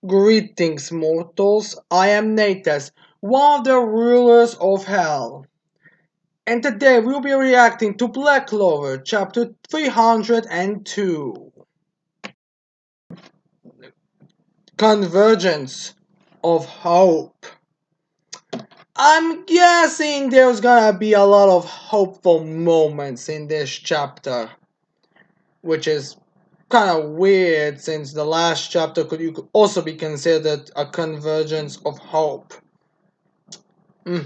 Greetings, mortals. I am Natus, one of the rulers of hell. And today we'll be reacting to Black Clover, chapter 302. Convergence of Hope. I'm guessing there's gonna be a lot of hopeful moments in this chapter, which is kind of weird since the last chapter could also be considered a convergence of hope. Hmm.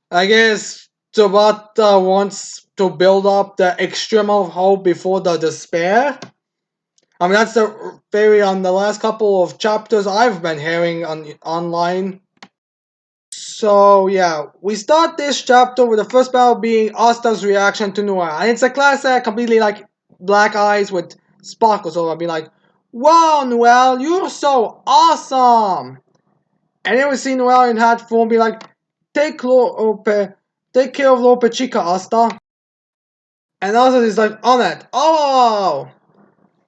I guess Tabata wants to build up the extreme of hope before the despair. I mean, that's the theory on the last couple of chapters I've been hearing online. So yeah, we start this chapter with the first battle being Asta's reaction to Noir, and it's a classic, completely like black eyes with sparkles over. Being like, "Wow, Noel, you're so awesome!" And then we see Noel in hat form be like, take take care of Lope Chica, Asta. And Asta is like, on it. Oh,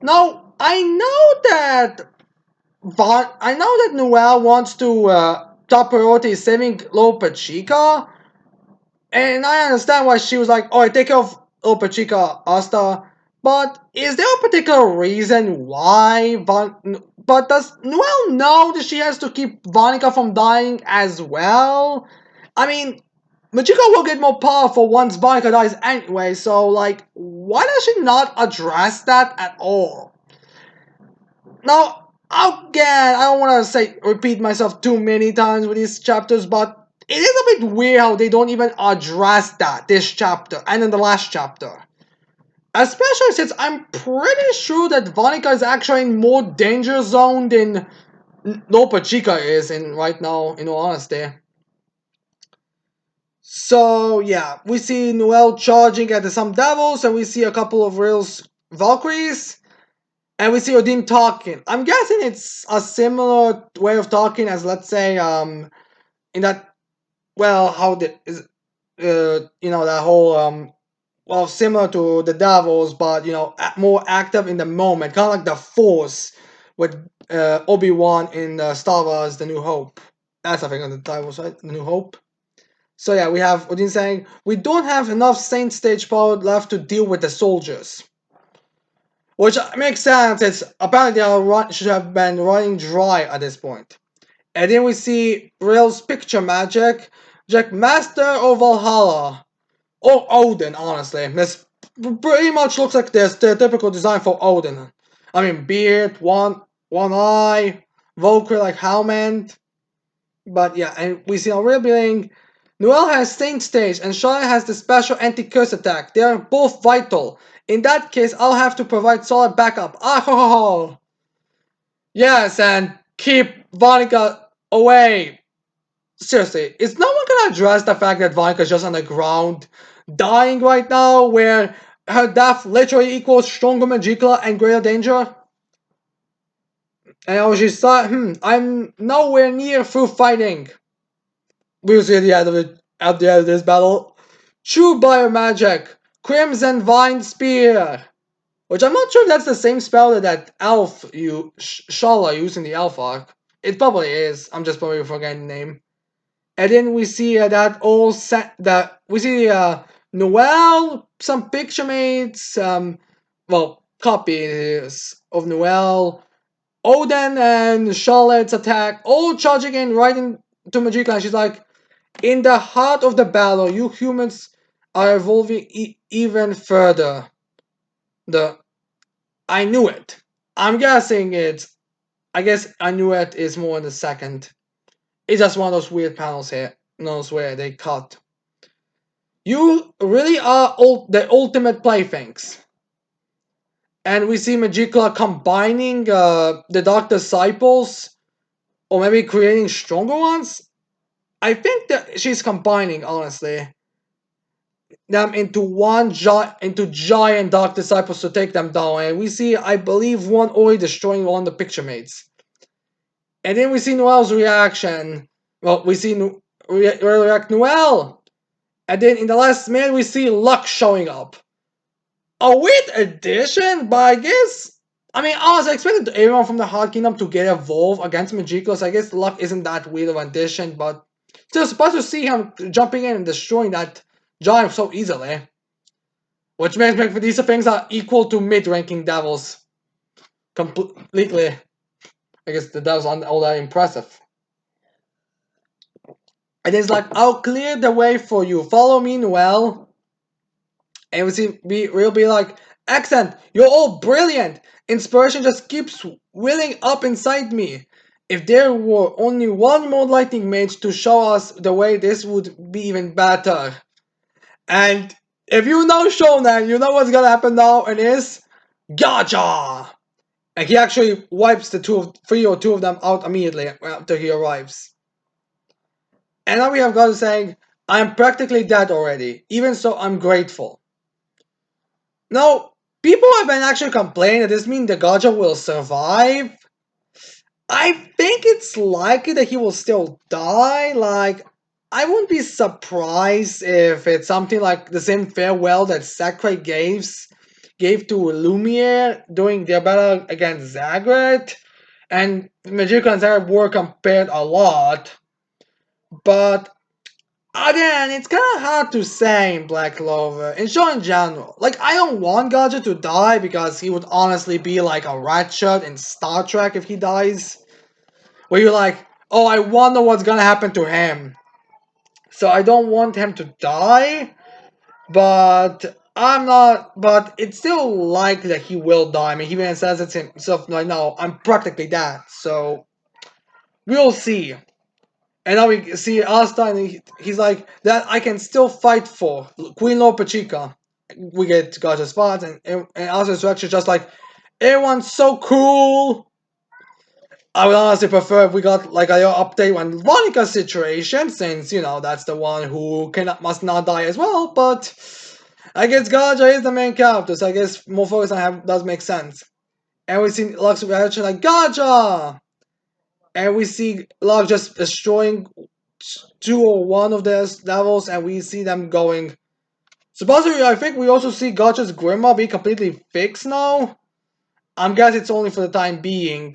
no, I know that Noel wants to top priority is saving Lope Chica, and I understand why she was like, oh, take care of Lope Chica, Asta. But is there a particular reason why but does Noel know that she has to keep Vonica from dying as well? I mean, Magica will get more powerful once Vonica dies anyway, so like, why does she not address that at all? Now, again, I don't want to repeat myself too many times with these chapters, but it is a bit weird how they don't even address that this chapter and in the last chapter. Especially since I'm pretty sure that Vonica is actually in more danger zone than Lopa Chica is in right now, in all honesty. So yeah, we see Noel charging at some devils, and we see a couple of real Valkyries, and we see Odin talking. I'm guessing it's a similar way of talking as, let's say, in that, well, how the is, that whole well, similar to the devils, but more active in the moment, kind of like the Force with Obi-Wan in Star Wars: The New Hope. That's I think on the titles, right? The New Hope. So yeah, we have Odin saying, we don't have enough Saint stage power left to deal with the soldiers. Which makes sense, it's apparently should have been running dry at this point. And then we see Real's picture magic, Jack Master of Valhalla. Or Odin, honestly. This pretty much looks like the stereotypical design for Odin. I mean, beard, one eye, Valkyrie like helmet. But yeah, and we see a real being. Noel has Saint Stage and Shaya has the special anti-curse attack. They are both vital. In that case, I'll have to provide solid backup. Ah ho ho ho! Yes, and keep Vonica away. Seriously, is no one gonna address the fact that Vonica's just on the ground, dying right now, where her death literally equals stronger Magicla and greater danger? And I was just like, I'm nowhere near through fighting. We'll see at the end of it, at the end of this battle. True Biomagic, Crimson Vine Spear. Which I'm not sure if that's the same spell that Elf Shala used in the Elf arc. It probably is. I'm just probably forgetting the name. And then we see that all set that we see Noel, some picture mates, well, copies of Noel, Odin and Charlotte's attack, all charging in right into Magicka, and she's like, in the heart of the battle, you humans are evolving even further. The I knew it. I'm guessing it's. I guess I knew it is more in the second. It's just one of those weird panels here. Knows where they cut. You really are the ultimate playthings. And we see Magicla combining the Dark Disciples, or maybe creating stronger ones. I think that she's combining, honestly, them into into giant Dark Disciples to take them down. And we see, I believe, one already destroying one of the picture mates. And then we see Noel's reaction. Well, we see react Noel. And then in the last minute, we see Luck showing up. A weird addition, but I guess I mean, honestly, I expected everyone from the Heart Kingdom to get involved against Magico, so I guess luck isn't that weird of an addition, but still surprised to see him jumping in and destroying that giant so easily. Which makes me think these things are equal to mid-ranking devils. Completely. I guess the devils aren't all that impressive. And it's like, I'll clear the way for you. Follow me, Noel. And we'll be like, excellent, you're all brilliant. Inspiration just keeps welling up inside me. If there were only one more lightning mage to show us the way, this would be even better. And if you know Shonen, you know what's gonna happen now, and is Gacha! And he actually wipes the three or two of them out immediately after he arrives. And now we have Gacha saying, I'm practically dead already. Even so, I'm grateful. Now, people have been actually complaining that this means the Gacha will survive. I think it's likely that he will still die. Like, I wouldn't be surprised if it's something like the same farewell that Sakurai gave to Lumiere during their battle against Zagret. And Magical and Zagret were compared a lot. But again, it's kind of hard to say in Black Clover. In show in general. Like, I don't want Gacha to die because he would honestly be like a Ratchet in Star Trek if he dies. Where you're like, oh, I wonder what's gonna happen to him. So I don't want him to die, but I'm not. But it's still likely that he will die. I mean, he even says it himself like, no, I'm practically dead. So we'll see. And now we see Asta, and he's like, that I can still fight for Queen Lord Pachika. We get Gacha's spots, and Asta's reaction just like, everyone's so cool. I would honestly prefer if we got like a update on Vonika's situation, since you know that's the one who must not die as well. But I guess Gacha is the main character, so I guess more focus on him does make sense. And we see Lux reaction like Gacha, and we see Lux just destroying two or one of their levels, and we see them going. Supposedly, I think we also see Gacha's Grandma be completely fixed now. I'm guessing it's only for the time being.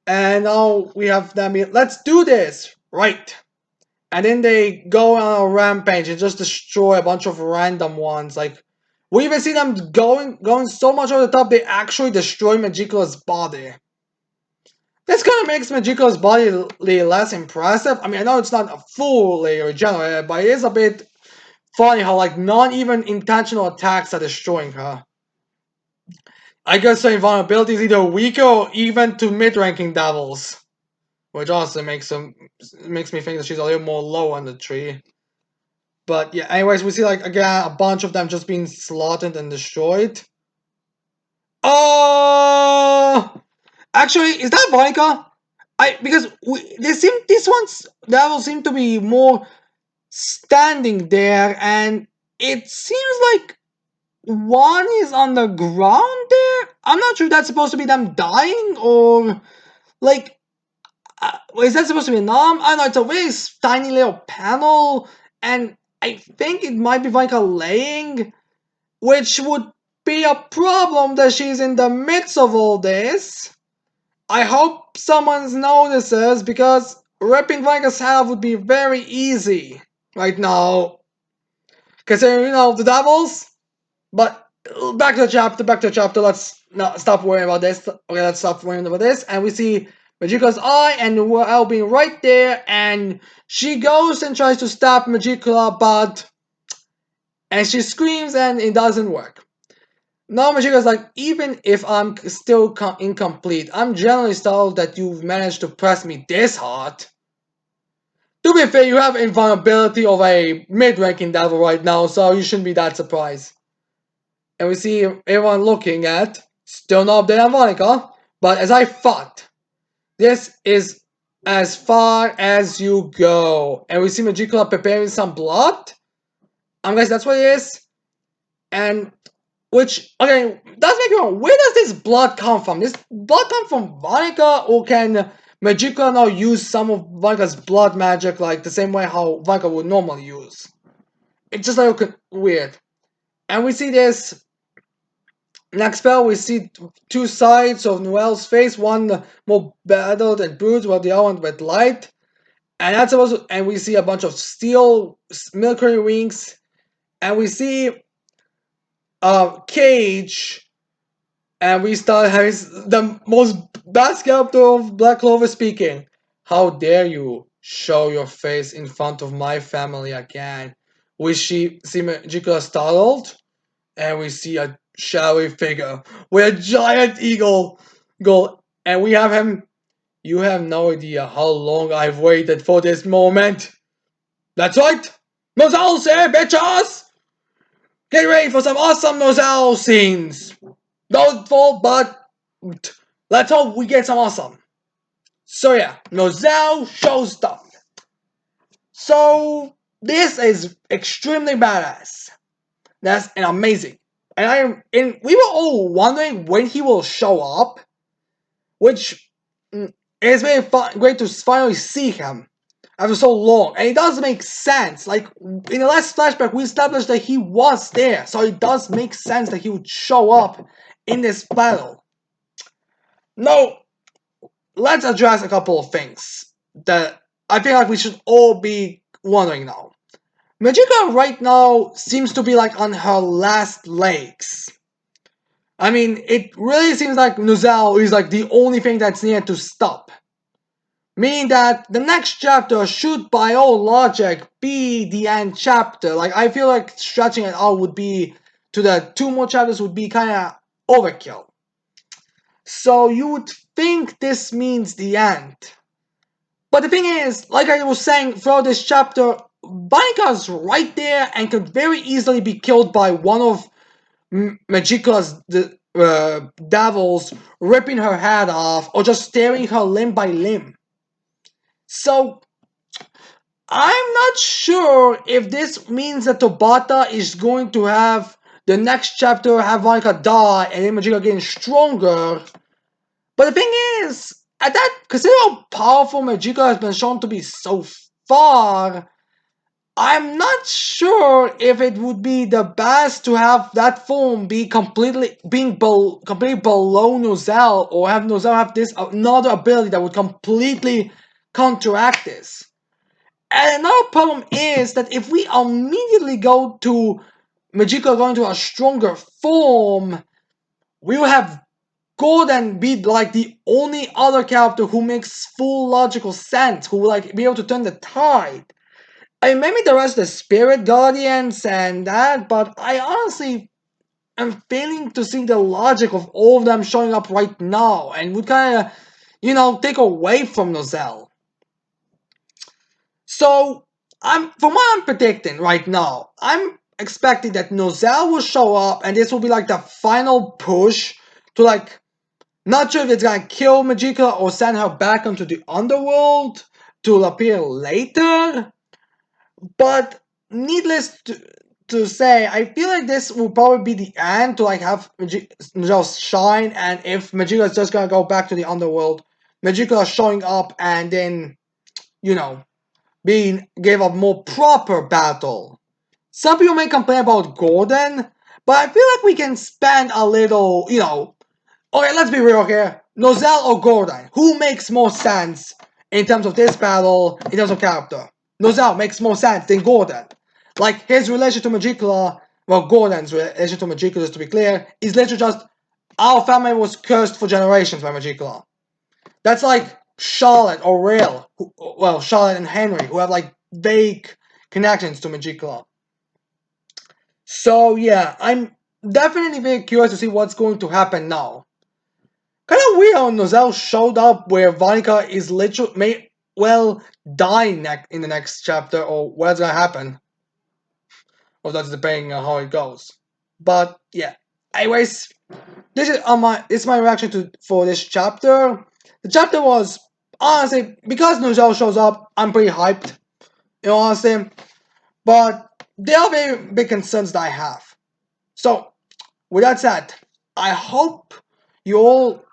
And now we have them. Let's do this, right? And then they go on a rampage and just destroy a bunch of random ones. Like we even see them going so much over the top they actually destroy Magicula's body. This kind of makes Magicula's body less impressive. I mean, I know it's not fully regenerated, but it is a bit funny how like not even intentional attacks are destroying her. I guess her invulnerability is either weaker or even to mid-ranking devils. Which also makes me think that she's a little more low on the tree. But yeah, anyways, we see like again a bunch of them just being slaughtered and destroyed. Oh, actually, is that Vonica? Because these ones devils seem to be more standing there, and it seems like one is on the ground there. I'm not sure if that's supposed to be them dying or like is that supposed to be a nom? I don't know. It's a very tiny little panel, and I think it might be like a laying, which would be a problem that she's in the midst of all this. I hope someone notices because ripping Vika's head off would be very easy right now. Considering, you know, the devils. But back to the chapter. Let's not stop worrying about this. Okay, let's stop worrying about this. And we see Magicula's eye and Noelle being right there, and she goes and tries to stop Magicula, but and she screams and it doesn't work. Now Magicula's like, even if I'm still incomplete, I'm generally startled that you've managed to press me this hard. To be fair, you have invulnerability of a mid-ranking devil right now, so you shouldn't be that surprised. And we see everyone looking at, still no update on Monica, but as I thought, this is as far as you go. And we see Magicula preparing some blood. I'm guessing that's what it is. And which, okay, does make me wonder, where does this blood come from? This blood come from Vonica, or can Magicula now use some of Vonica's blood magic like the same way how Vonica would normally use? It's just like weird. And we see this Next spell, we see two sides of Noel's face, one more battled and bruised, while the other one with light. And that's supposed to, and we see a bunch of steel military wings, and we see a cage, and we start having the most best character of Black Clover speaking. How dare you show your face in front of my family again? We see Magicula startled, and we see a shadowy figure with a giant eagle go, and we have him. You have no idea how long I've waited for this moment. That's right! Nozel's here, bitches! Get ready for some awesome Nozel scenes! Don't fall, but let's hope we get some awesome. So yeah, Nozel show stuff. So this is extremely badass. That's an amazing. And we were all wondering when he will show up, which it's very great to finally see him after so long. And it does make sense. Like in the last flashback, we established that he was there, so it does make sense that he would show up in this battle. Now, let's address a couple of things that I feel like we should all be wondering now. Magica right now seems to be like on her last legs. I mean, it really seems like Nozel is like the only thing that's needed to stop. Meaning that the next chapter should, by all logic, be the end chapter. Like, I feel like stretching it out would be to the two more chapters would be kind of overkill. So you would think this means the end. But the thing is, like I was saying throughout this chapter, Vanika's right there and could very easily be killed by one of Magicula's devils ripping her head off or just tearing her limb by limb. So I'm not sure if this means that Tabata is going to have the next chapter have Vanika die and then Magicula getting stronger. But the thing is, at that, consider how powerful Magicula has been shown to be so far, I'm not sure if it would be the best to have that form be completely completely below Nozel, or have Nozel have this another ability that would completely counteract this. And another problem is that if we immediately go to Magica going to a stronger form, we will have Gordon be like the only other character who makes full logical sense, who will like be able to turn the tide. I mean, maybe the rest of the Spirit Guardians and that, but I honestly am failing to see the logic of all of them showing up right now, and would kind of, take away from Nozel. So, from what I'm predicting right now, I'm expecting that Nozel will show up, and this will be like the final push to like, not sure if it's gonna kill Magica or send her back into the underworld to appear later. But needless to say, I feel like this will probably be the end to like have just shine, and if Magica is just gonna go back to the underworld, Magica showing up and then, being gave a more proper battle. Some people may complain about Gordon, but I feel like we can spend a little, okay, let's be real here. Nozel or Gordon, who makes more sense in terms of this battle, in terms of character? Nozel makes more sense than Gordon. Like, his relation to Magicula, well, Gordon's relation to Magicula, just to be clear, is literally just, our family was cursed for generations by Magicula. That's like Charlotte or Rail, Charlotte and Henry, who have like vague connections to Magicula. So yeah, I'm definitely very curious to see what's going to happen now. Kind of weird how Nozel showed up where Vanika is literally dying in the next chapter, or what's gonna happen. Or that's depending on how it goes. But yeah. Anyways, this is my reaction for this chapter. The chapter was honestly, because Nozel shows up, I'm pretty hyped. Honestly. But there are very big concerns that I have. So, with that said, I hope you all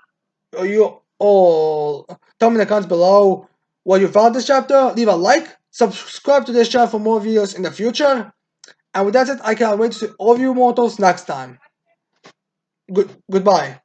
tell me in the comments below what you thought of this chapter. Leave a like, subscribe to this channel for more videos in the future. And with that said, I cannot wait to see all of you mortals next time. Goodbye.